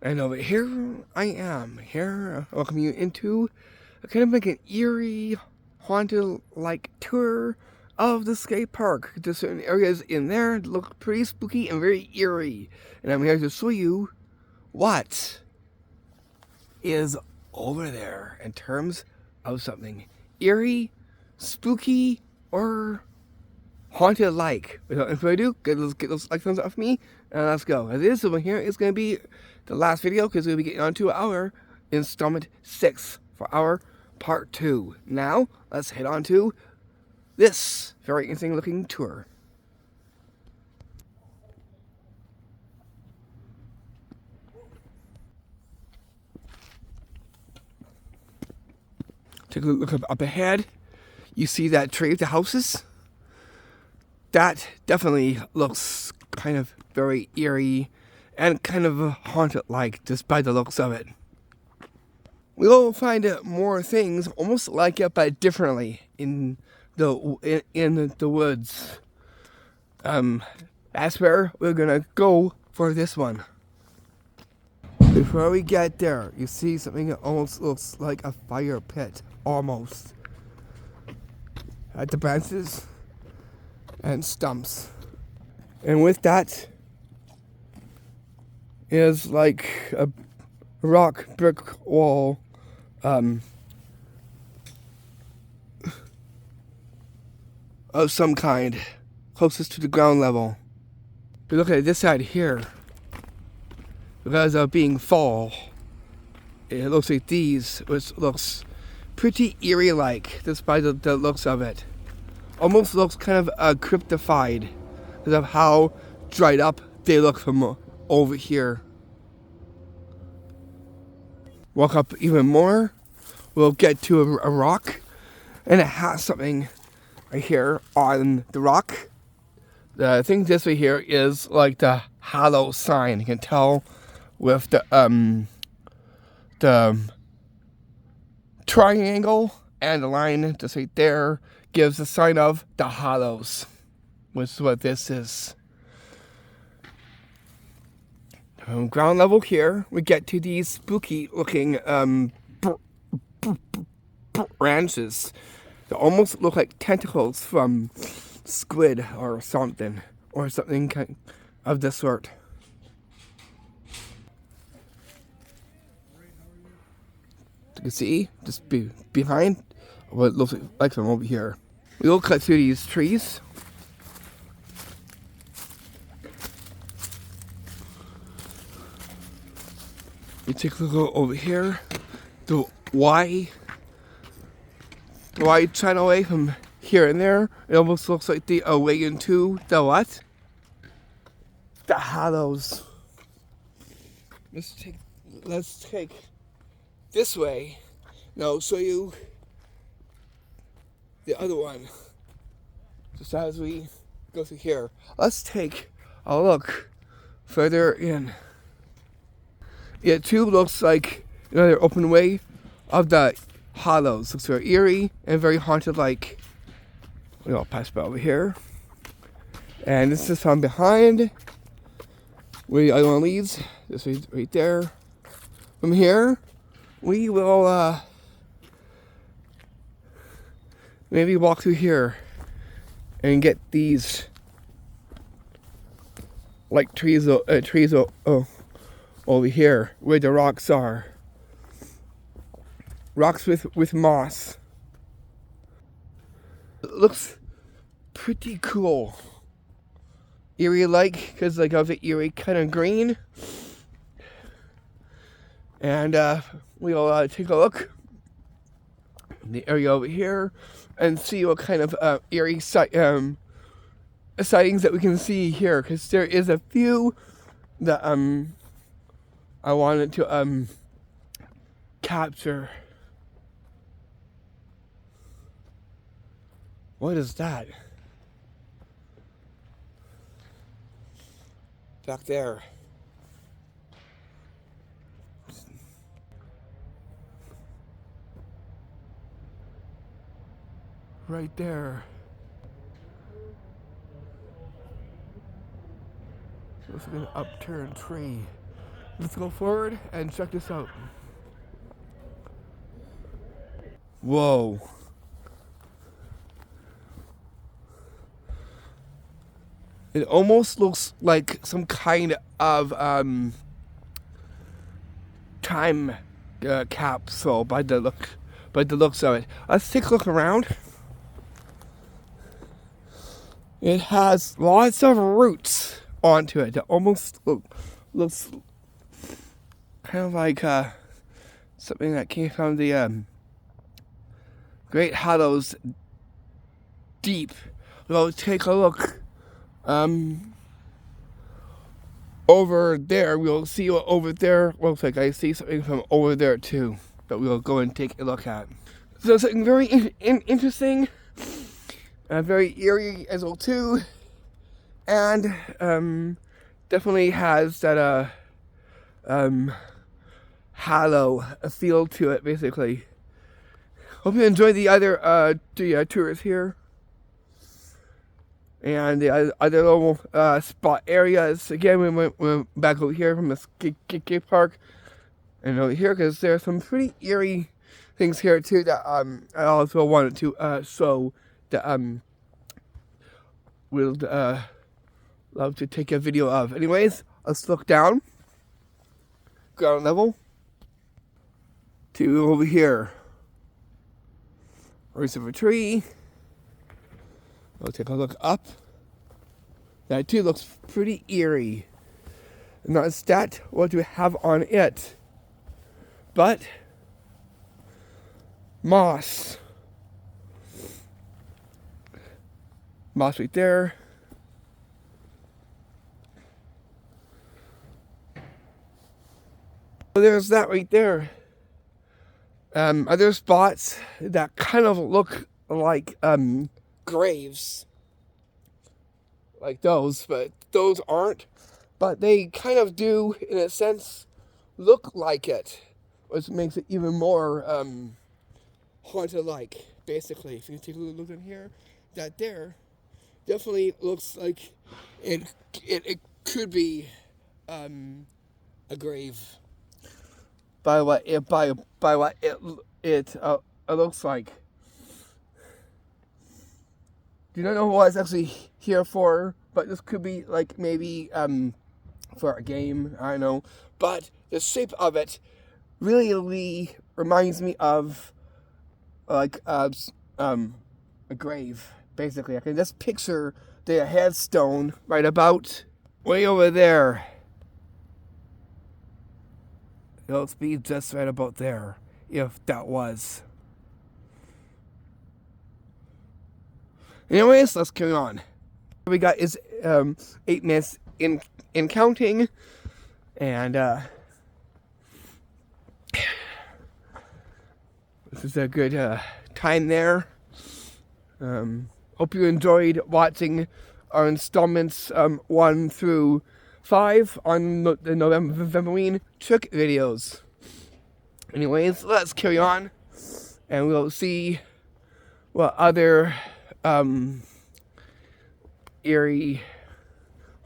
And over here I am, here, welcome you into a kind of like an eerie, haunted-like tour of the skate park. There's certain areas in there that look pretty spooky and very eerie. And I'm here to show you what is over there in terms of something eerie, spooky, or haunted-like. Without further ado, get those like thumbs up for me, and let's go. As this one here is going to be the last video, because we'll be getting on to our installment 6 for our part 2. Now, let's head on to this very interesting looking tour. Take a look up ahead. You see that tree of the houses? That definitely looks kind of very eerie and kind of haunted-like, just by the looks of it. We'll find more things almost like it, but differently in the woods. That's where we're gonna go for this one. Before we get there, you see something that almost looks like a fire pit, almost. At the branches and stumps. And with that is like a rock brick wall of some kind, closest to the ground level. If you look at this side here, because of being fall, it looks like these, which looks pretty eerie-like, just by the looks of it. Almost looks kind of cryptified, because of how dried up they look from over here. Walk up even more, we'll get to a rock, and it has something right here on the rock. The thing this right here is like the hollow sign. You can tell with the triangle and the line just right there gives the sign of the hollows, which is what this is. From ground level here, we get to these spooky looking branches that almost look like tentacles from squid or something kind of this sort. You can see just behind what it looks like from over here. We'll cut through these trees. We take a look over here. The Y channel away from here and there. It almost looks like the way into the what? The hollows. Let's take this way. Now I'll show you the other one. Just as we go through here. Let's take a look further in. It too looks like another open way of the hollows. Looks very eerie and very haunted-like. We'll pass by over here. And this is from behind where the other one leads. This right there. From here, we will maybe walk through here and get these like trees over here where the rocks are. Rocks with moss. It looks pretty cool. Eerie-like, because like of the eerie kind of green. And we'll take a look in the area over here and see what kind of eerie sightings that we can see here, because there is a few that I wanted to capture. What is that? Back there. Right there. Looks like an upturned tree. Let's go forward and check this out. Whoa. It almost looks like some kind of time capsule by the looks of it. Let's take a look around. It has lots of roots onto it. It almost looks kind of like something that came from the Great Hollows deep. We'll take a look over there. We'll see what over there looks like. I see something from over there too that we'll go and take a look at. So something very interesting, very eerie as well too, and definitely has that hollow feel to it. Basically, hope you enjoy the other tours here. And the other little spot areas. Again, we went back over here from the skate park. And over here, because there are some pretty eerie things here too that I also wanted to show that would love to take a video of. Anyways, let's look down. Ground level. To over here. Roots of a tree. We'll take a look up. That too looks pretty eerie. Not stat what we have on it, but moss. Moss right there. So there's that right there. Other spots that kind of look like graves, like those, but those aren't. But they kind of do, in a sense, look like it, which makes it even more haunted-like. Basically, if you take a look in here, that there definitely looks like it could be a grave by what it looks like. Do not know what it's actually here for, but this could be like maybe for a game, I don't know. But the shape of it really reminds me of like a grave, basically. I can just picture the headstone right about way over there. It'll be just right about there, if that was. Anyways, let's carry on. What we got is 8 minutes in counting, and this is a good time there. Hope you enjoyed watching our installments 1 through 5 on the November trick videos. Anyways, let's carry on, and we'll see what other eerie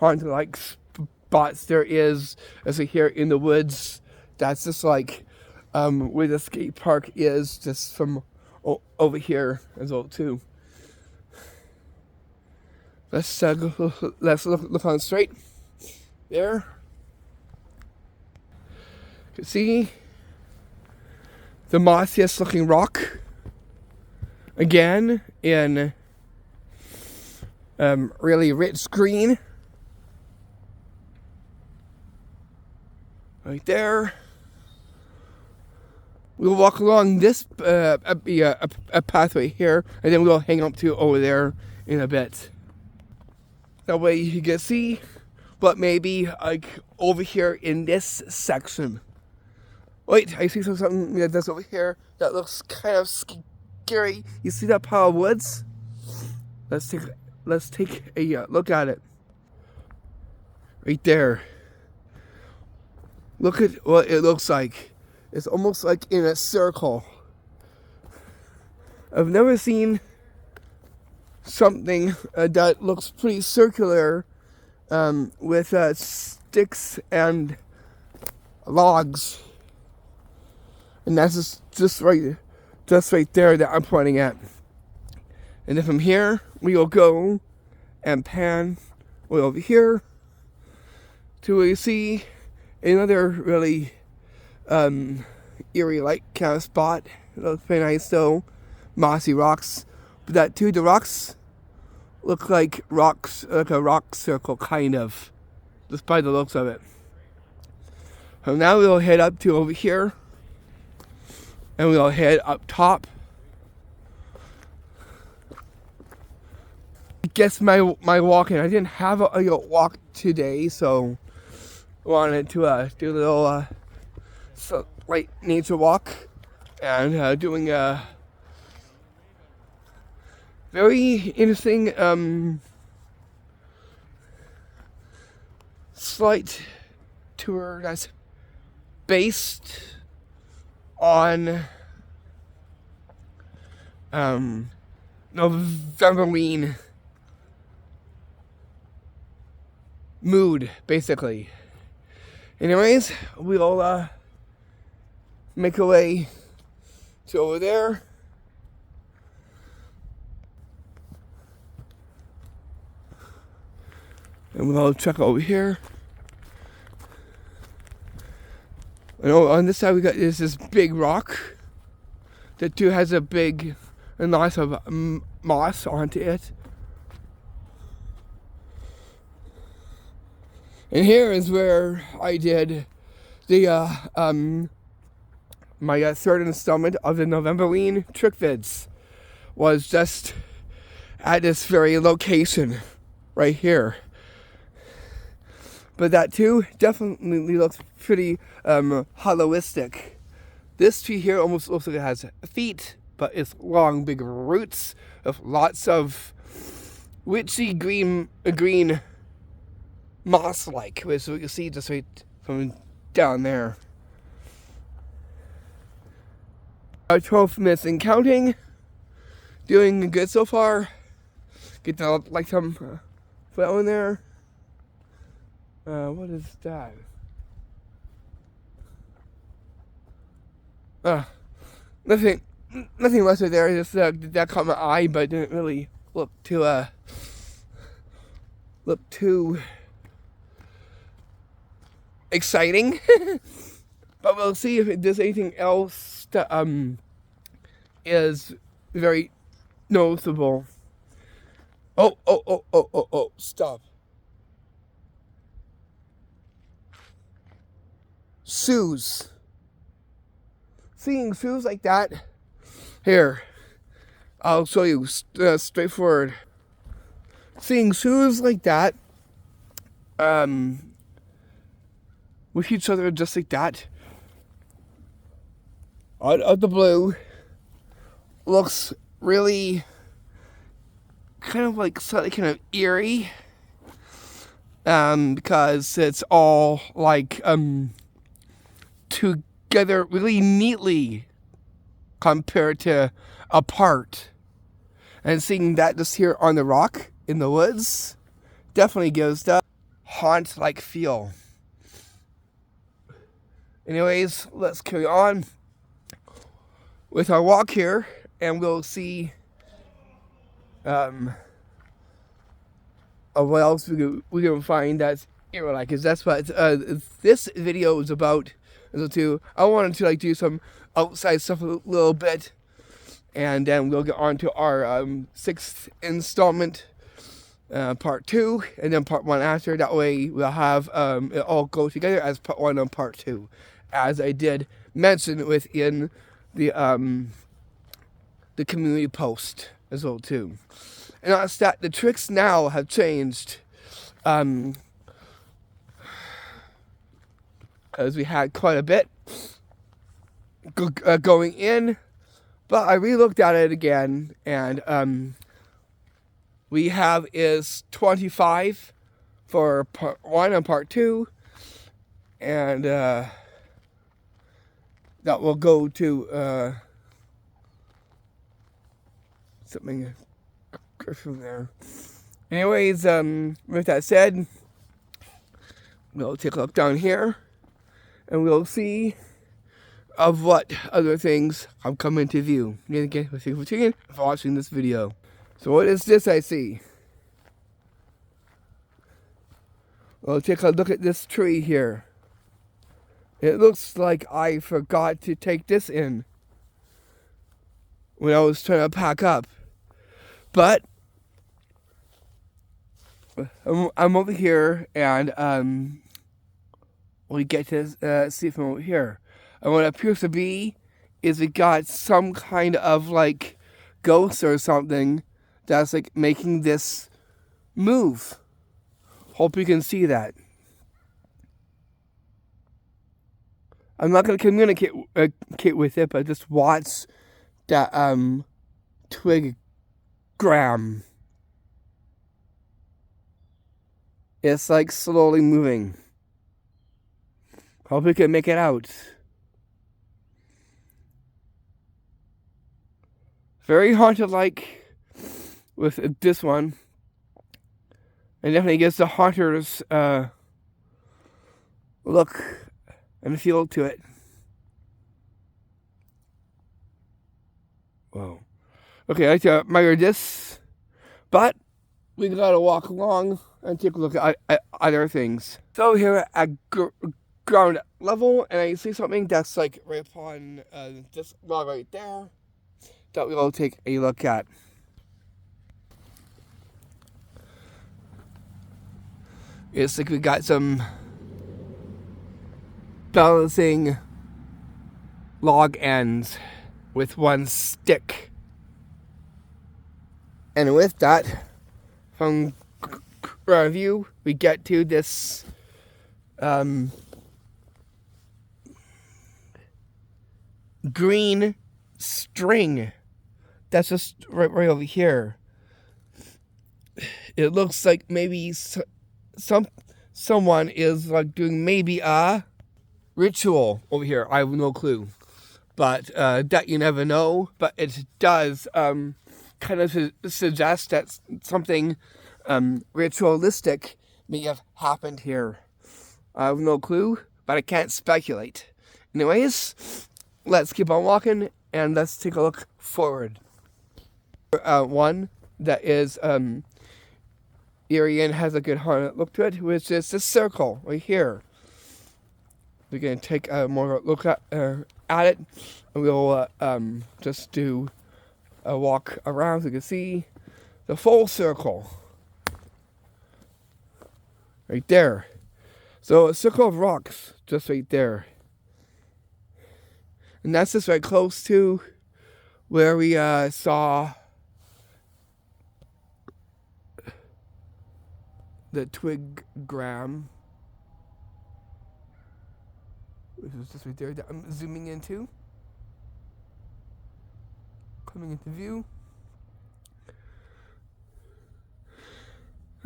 haunted-like spots there is as we here in the woods. That's just like where the skate park is, just from over here as well too. Let's look on straight there. You can see the mossiest looking rock again in really rich green. Right there. We'll walk along this a pathway here, and then we'll hang up to over there in a bit. That way you can see what may be like over here in this section. Wait, I see something that's over here that looks kind of scary. You see that pile of woods? Let's take a look at it. Right there. Look at what it looks like. It's almost like in a circle. I've never seen something that looks pretty circular with sticks and logs. And that's just right there that I'm pointing at. And then from here, we will go and pan way over here to where you see another really eerie-like kind of spot. It looks very nice though. Mossy rocks. But that too, the rocks look like rocks, like a rock circle kind of, just by the looks of it. So now we'll head up to over here, and we'll head up top. I guess my walking, I didn't have a walk today, so I wanted to do a little light nature walk, and doing a very interesting slight tour that's based on Novemberine mood, basically. Anyways, we'll make our way to over there. And we'll check over here. And on this side we got this big rock that too has a lots of moss onto it. And here is where I did the my third installment of the Novemberine trick vids, was just at this very location right here. But that too definitely looks pretty hollowistic. This tree here almost looks like it has feet, but it's long, big roots of lots of witchy green moss-like, which you can see just right from down there. 12 minutes and counting. Doing good so far. Get the like some flow in there. What is that? Nothing less there. Just that caught my eye, but didn't really look too exciting. But we'll see if there's anything else that is very noticeable. Oh, stop. Shoes. Seeing shoes like that. Here, I'll show you straightforward. Seeing shoes like that, with each other just like that, out of the blue, looks really kind of like slightly kind of eerie, because it's all like together really neatly compared to apart. And seeing that just here on the rock in the woods definitely gives the haunt-like feel. Anyways, let's carry on with our walk here, and we'll see what else we can find that's eerie-like, because that's what this video is about. I wanted to do some outside stuff a little bit, and then we'll get on to our 6th installment, part 2, and then part 1 after. That way we'll have it all go together as part 1 and part 2, as I did mention within the community post as well too. And that's that. The tricks now have changed, as we had quite a bit going in, but I re-looked at it again, and we have is 25 for part 1 and part 2, and that will go to something from there. Anyways, with that said, we'll take a look down here. and we'll see of what other things have come into view. Again, thank you for tuning in and for watching this video. So what is this I see? Well, take a look at this tree here. It looks like I forgot to take this in when I was trying to pack up. But I'm over here, and we get to see from over here. And what it appears to be is it got some kind of like ghost or something that's like making this move. Hope you can see that. I'm not going to communicate with it, but just watch that twig gram. It's like slowly moving. Hope you can make it out. Very haunted-like with this one. And definitely gives the haunters look and feel to it. Whoa. Okay, I like to admire this, but we gotta walk along and take a look at other things. So here at ground level, and I see something that's like right upon this log right there that we will take a look at. It's like we got some balancing log ends with one stick. And with that, from ground view, we get to this green string that's just right over here. It looks like maybe someone is like doing maybe a ritual over here. I have no clue, but that you never know. But it does kind of suggest that something ritualistic may have happened here. I have no clue, but I can't speculate. Anyways, let's keep on walking and let's take a look forward. One that is Eerie and has a good haunted look to it, which is this circle right here. We're going to take a more look at it, and we'll just do a walk around so you can see the full circle. Right there. So a circle of rocks just right there. And that's just right close to where we saw the twig gram, which is just right there that I'm zooming into. Coming into view.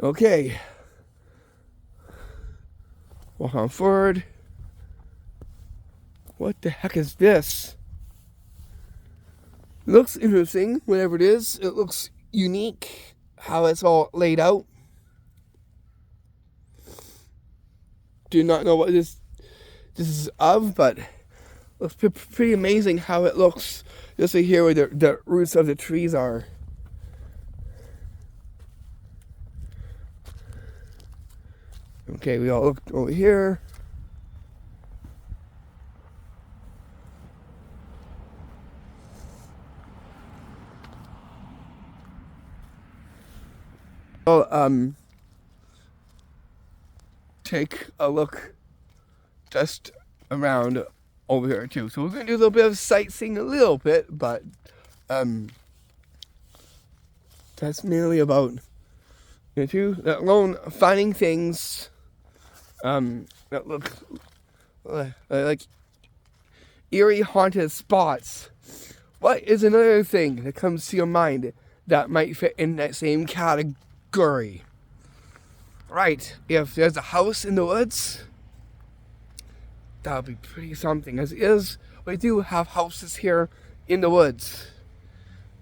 Okay. Walk on forward. What the heck is this? It looks interesting, whatever it is. It looks unique, how it's all laid out. Do not know what this is of, but it looks pretty amazing how it looks just right here where the roots of the trees are. Okay, we all look over here. I'll take a look just around over here too. So we're gonna do a little bit of sightseeing, a little bit, but that's mainly about let alone finding things that look like eerie haunted spots. What is another thing that comes to your mind that might fit in that same category? Right, if there's a house in the woods, that would be pretty something. As is, we do have houses here in the woods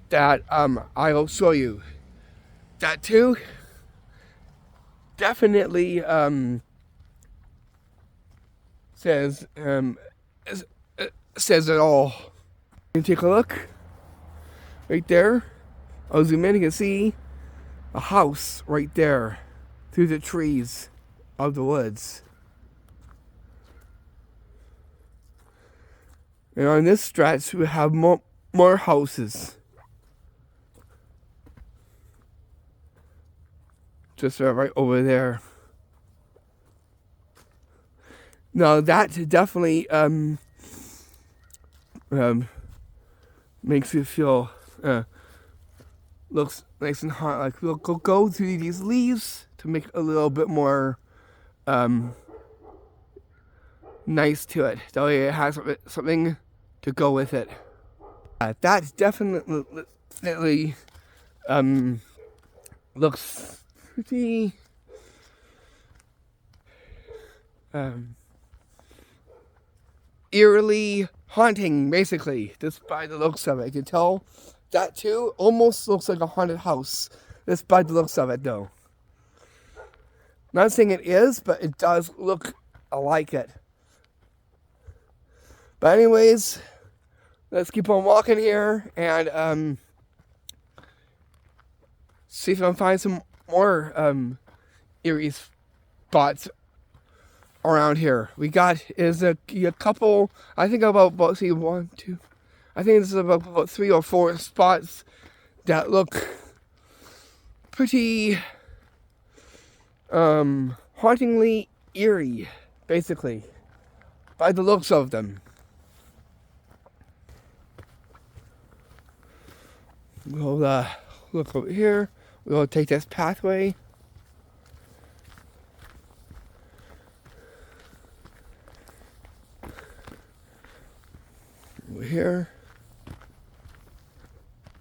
that I will show you. That too, definitely says says it all. You can take a look right there. I'll zoom in. You can see a house right there through the trees of the woods. And on this stretch, we have more houses. Just right over there. Now that definitely makes you feel looks nice and hot. Like we'll go through these leaves to make it a little bit more nice to it. That way it has something to go with it. That definitely looks pretty eerily haunting, basically, just by the looks of it. You can tell that too almost looks like a haunted house, just by the looks of it, though. Not saying it is, but it does look like it. But anyways, let's keep on walking here and see if I can find some more eerie spots around here. We got is a couple. I think about see 1, 2. I think this is about 3 or 4 spots that look pretty hauntingly eerie, basically, by the looks of them. We'll look over here. We'll take this pathway. Over here.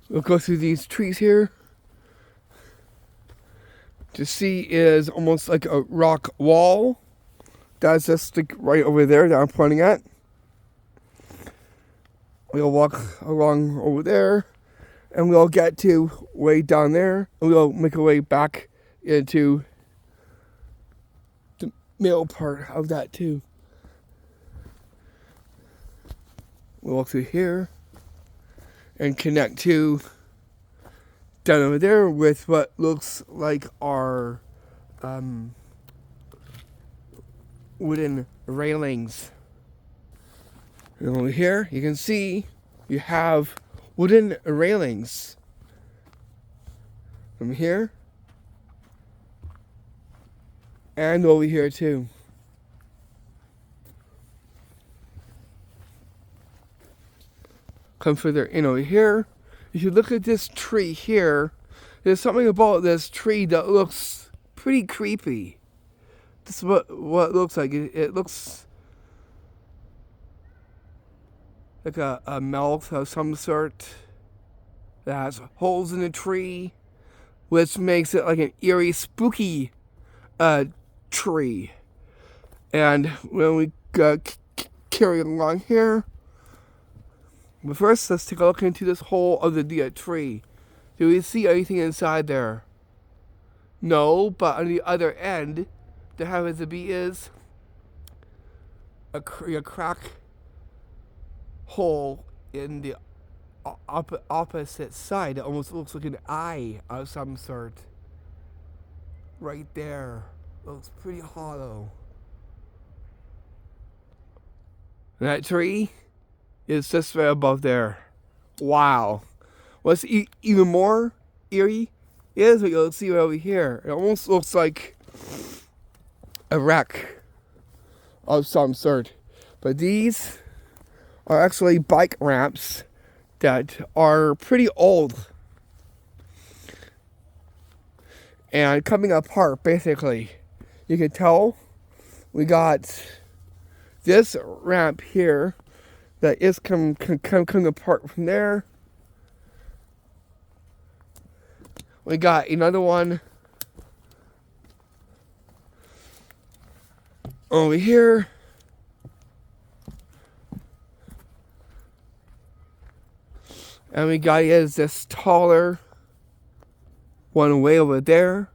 We'll go through these trees here. To see is almost like a rock wall. That's just like right over there that I'm pointing at. We'll walk along over there. And we'll get to way down there. And we'll make our way back into the middle part of that too. We'll walk through here and connect to down over there with what looks like our wooden railings. And over here you can see you have wooden railings from here and over here too. Come further in over here. If you look at this tree here, there's something about this tree that looks pretty creepy. This is what it looks like. It looks like a mouth of some sort that has holes in the tree, which makes it like an eerie, spooky tree. And when we carry along here, but first let's take a look into this hole of the tree. Do we see anything inside there? No, but on the other end, there happens to be is a crack hole in the opposite side. It almost looks like an eye of some sort. Right there. Looks pretty hollow. And that tree is just right above there. Wow. What's even more eerie is what you'll see right over here. It almost looks like a wreck of some sort. But these are actually bike ramps that are pretty old and coming apart, basically. You can tell we got this ramp here that is coming apart from there. We got another one over here. And we got is this taller one way over there.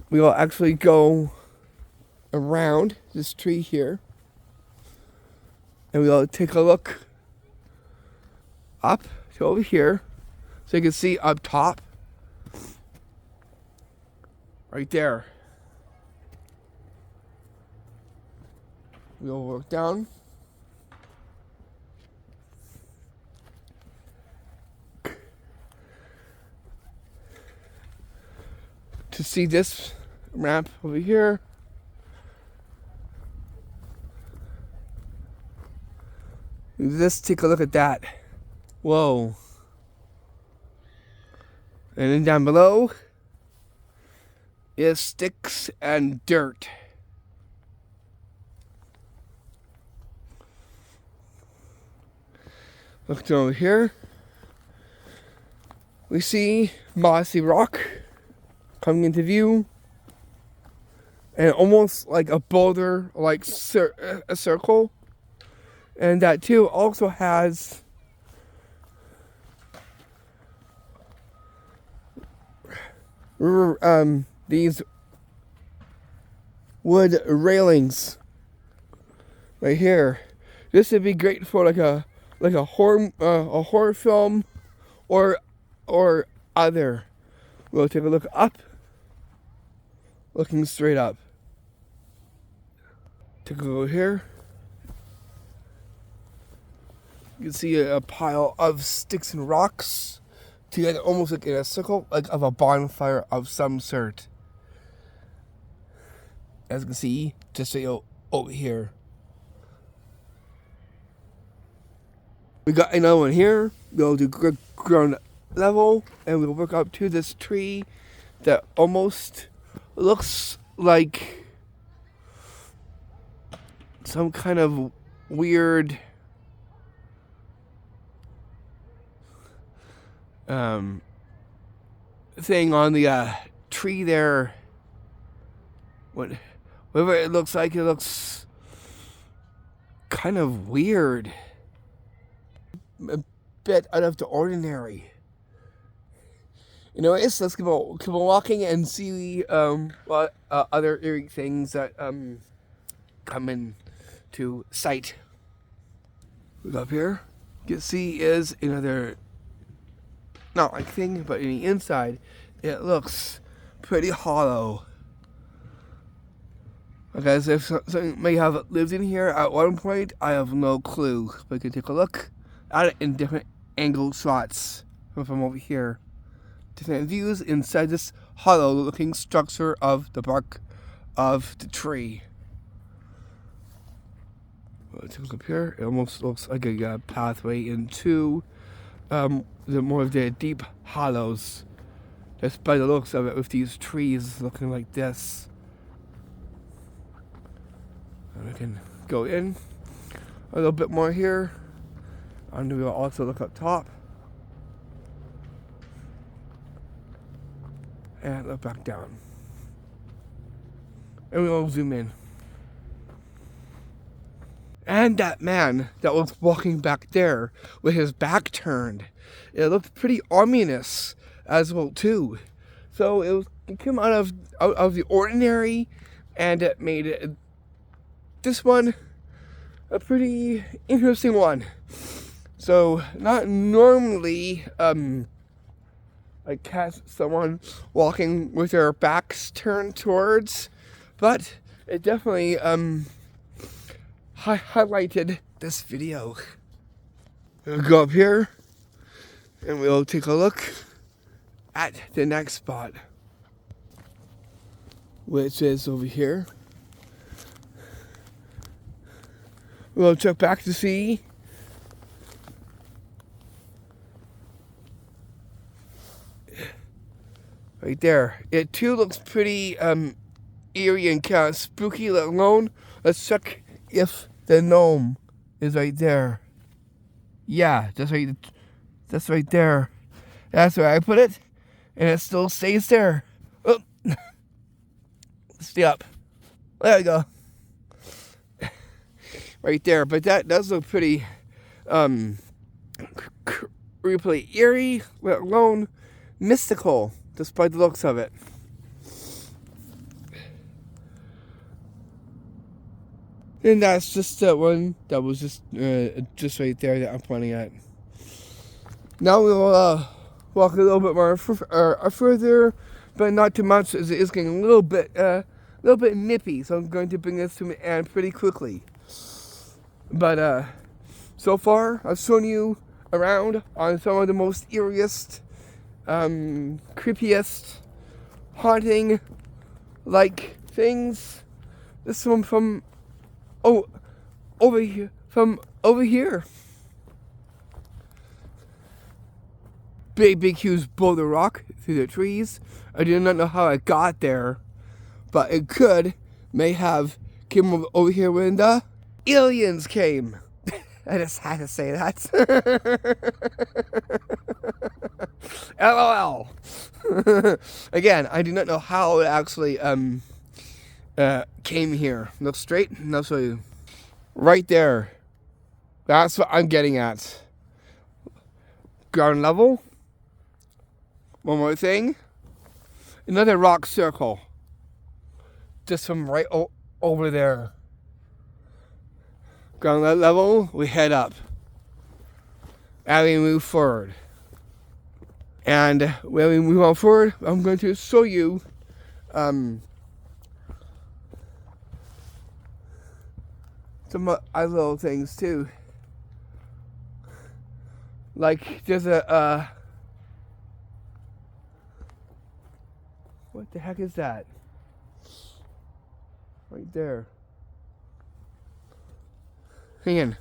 we will actually go around this tree here, and we'll take a look up to over here, so you can see up top, right there. We'll work down. To see this ramp over here. Let's take a look at that. Whoa. And then down below is sticks and dirt. Look down over here. We see mossy rock coming into view. And almost like a boulder, like a circle. And that too also has these wood railings right here. This would be great for like a horror film or other. We'll take a look up, looking straight up. Take a look here. You can see a pile of sticks and rocks together, almost like in a circle, like of a bonfire of some sort. As you can see, just so over here. We got another one here. We'll do ground level, and we'll work up to this tree that almost looks like some kind of weird thing on the tree there. Whatever it looks like, it looks kind of weird. A bit out of the ordinary. Anyways, let's keep on walking and see what other eerie things that come in to sight. Look up here. You can see is another, not like thing, but in the inside, it looks pretty hollow. Okay, so if something may have lived in here at one point, I have no clue. But you can take a look at it in different angle shots from over here. Different views inside this hollow looking structure of the bark of the tree. Take a look up here. It almost looks like a pathway into the more of the deep hollows. Just by the looks of it, with these trees looking like this. And we can go in a little bit more here. And we'll also look up top. And look back down. And we'll zoom in. And that man that was walking back there with his back turned, it looked pretty ominous as well too. So it came out of the ordinary, and it made this one a pretty interesting one. So not normally I catch someone walking with their backs turned towards, but it definitely highlighted this video. We'll go up here and we'll take a look at the next spot, which is over here. We'll check back to see right there. It too looks pretty eerie and kind of spooky, let alone. Let's check if the gnome is right there. Yeah, that's right there. That's where I put it, and it still stays there. Oh. Stay up. There we go. Right there, but that does look pretty creepily eerie, let alone mystical, despite the looks of it. And that's just that one that was just right there that I'm pointing at. Now we'll walk a little bit more further, but not too much, as it is getting a little bit nippy. So I'm going to bring this to an end pretty quickly. But so far, I've shown you around on some of the most eeriest, creepiest, haunting like things. This one from over here. Big huge boulder rock through the trees. I do not know how I got there, but it may have came over here when the aliens came. I just had to say that. LOL. Again, I do not know how it actually came here. Look straight, and I'll show you. Right there. That's what I'm getting at. Ground level. One more thing. Another rock circle. Just from right over there. Ground level, we head up. And we move forward. And when we move on forward, I'm going to show you some other little things too. Like there's a what the heck is that? Right there. Hang on.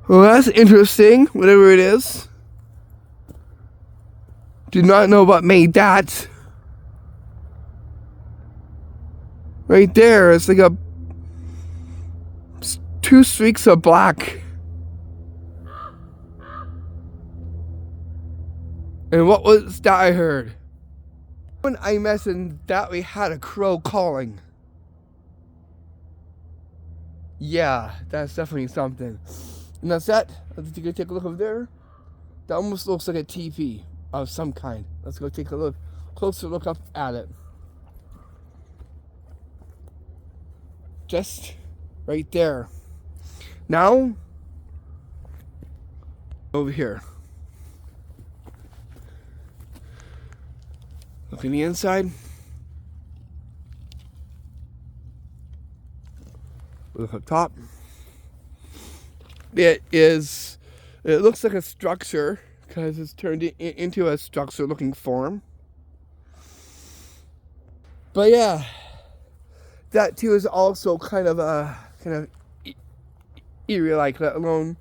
Well, that's interesting, whatever it is. Do not know what made that. Right there, it's like two streaks of black. And what was that I heard? When I mentioned that we had a crow calling. Yeah, that's definitely something. And that's that. Let's go take a look over there. That almost looks like a teepee of some kind. Let's go take a closer look up at it. Just right there. Now, over here. Look in the inside. Look up top. It looks like a structure because it's turned into a structure-looking form. But yeah, that too is also kind of eerie-like, let alone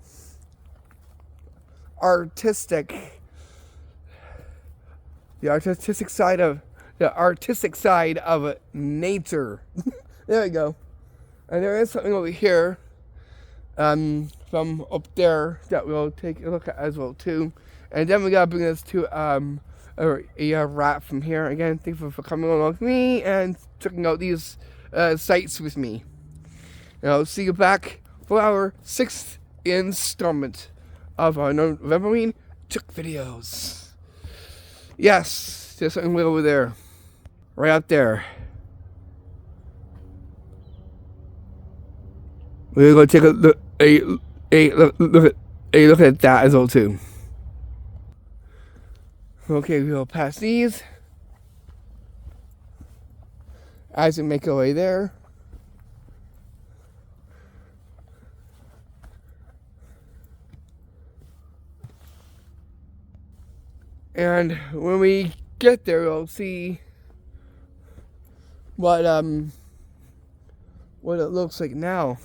artistic. The artistic side of nature. There we go. And there is something over here, from up there that we'll take a look at as well too. And then we gotta bring this to a wrap from here. Again, thank you for coming along with me and checking out these sites with me. And I'll see you back for our 6th installment of our November Chick videos. Yes, there's something way over there. Right out there. We're going to take a look at that as well too. Okay, we'll pass these as we make our way there. And when we get there, we'll see what it looks like now.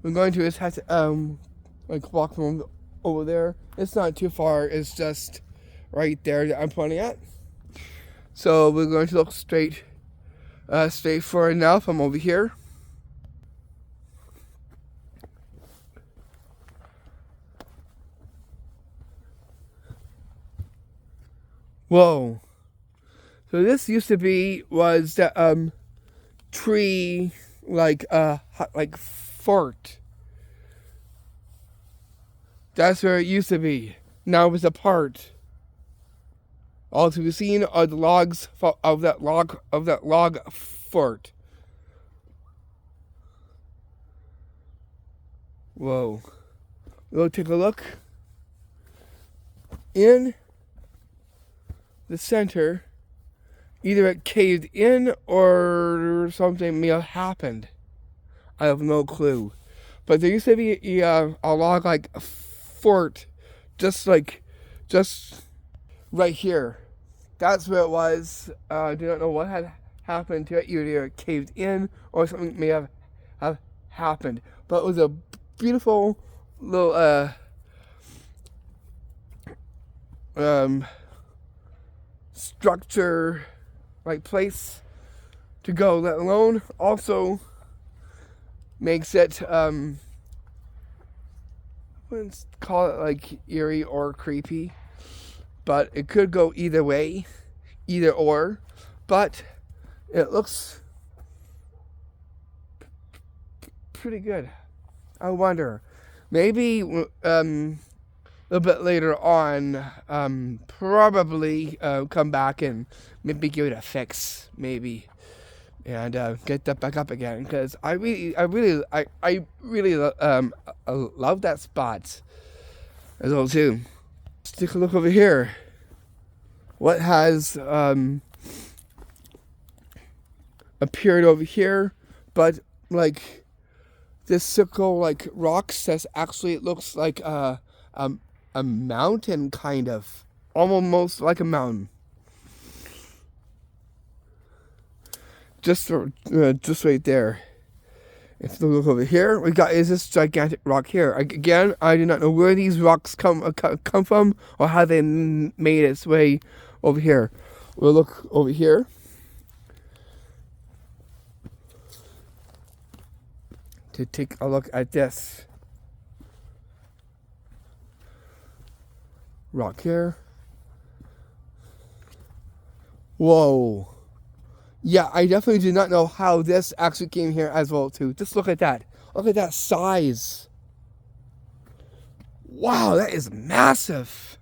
We're going to just have to walk from over there. It's not too far. It's just right there that I'm pointing at. So we're going to look straight forward now from over here. Whoa. So this used to was that tree like fort. That's where it used to be. Now it's apart. All to be seen are the logs of that log fort. Whoa. We'll take a look. In the center, either it caved in or something may have happened. I have no clue. But there used to be a log like a fort just right here. That's where it was. I do not know what had happened to it. Either it caved in or something may have happened. But it was a beautiful little structure, like place to go, let alone also makes it I wouldn't call it like eerie or creepy, but it could go either way, either or, but it looks pretty good. I wonder, maybe a little bit later on, probably come back and maybe give it a fix, maybe, and get that back up again. Because I really love that spot as well too. Let's take a look over here. What has appeared over here? But like this circle, like rocks, that's actually, it looks like a mountain, kind of, almost like a mountain. Just right there. If you look over here, we got is this gigantic rock here. Again, I do not know where these rocks come from or how they made its way over here. We'll look over here. To take a look at this rock here. Whoa. Yeah, I definitely do not know how this actually came here as well too. Just look at that. Look at that size. Wow, that is massive.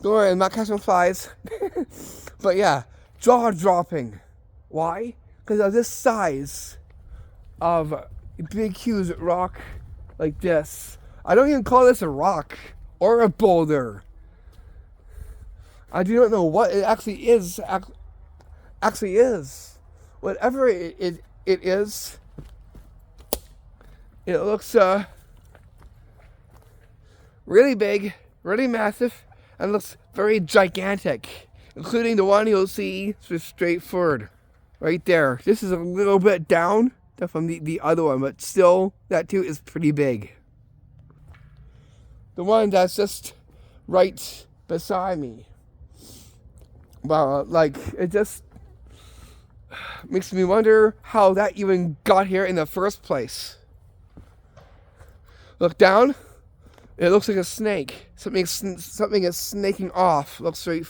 Don't worry, I'm not catching flies. But yeah, jaw-dropping. Why? Because of this size of big, huge rock like this. I don't even call this a rock or a boulder. I do not know what it actually is. Actually is. Whatever it is, it looks really big, really massive, and looks very gigantic, including the one you'll see straight forward. Right there. This is a little bit down from the other one, but still, that too is pretty big. The one that's just right beside me. Well, like, it just makes me wonder how that even got here in the first place. Look down. It looks like a snake. Something is snaking off. It looks straight.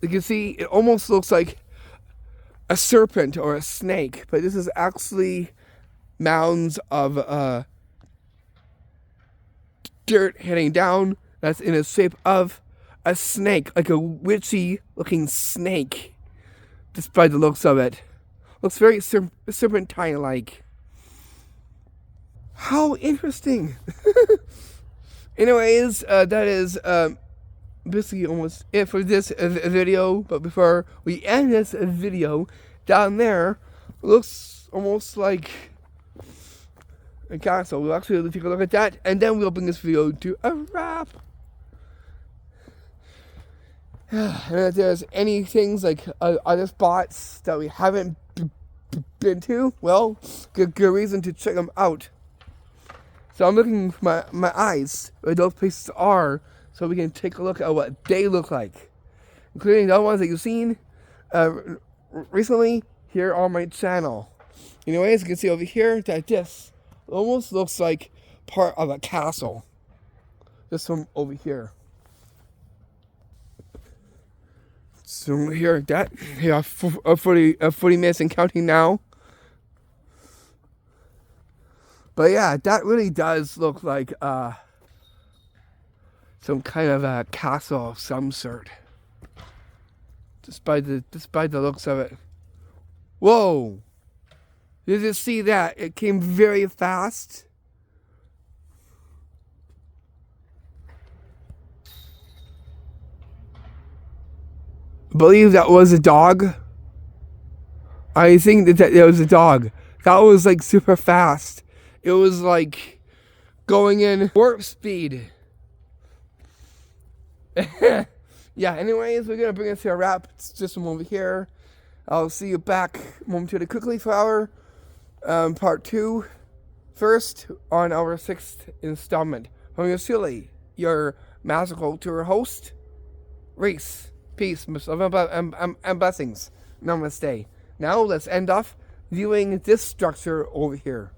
You can see, it almost looks like a serpent or a snake, but this is actually mounds of dirt heading down that's in the shape of a snake, like a witchy looking snake, just by the looks of it. Looks very serpentine like. How interesting. Anyways, that is basically almost it for this video. But before we end this video, down there looks almost like a castle. We'll actually take a look at that, and then we'll bring this video to a wrap. And if there's any things like other spots that we haven't been to, well, good reason to check them out. So I'm looking with my eyes where those places are, so we can take a look at what they look like, including the ones that you've seen recently here on my channel. Anyways, you can see over here that this almost looks like part of a castle. Just from over here. So here, that, yeah, 40 minutes and counting now. But yeah, that really does look like some kind of a castle of some sort. Just by the looks of it. Whoa! Did you see that? It came very fast. I believe that was a dog. I think that it was a dog. That was like super fast. It was like going in warp speed. Yeah, anyways, we're gonna bring it to a wrap. It's just a moment here. I'll see you back momentarily quickly for our part 2 first on our 6th installment. From your silly, your magical tour host, Reese. Peace, and blessings. Namaste. Now let's end off viewing this structure over here.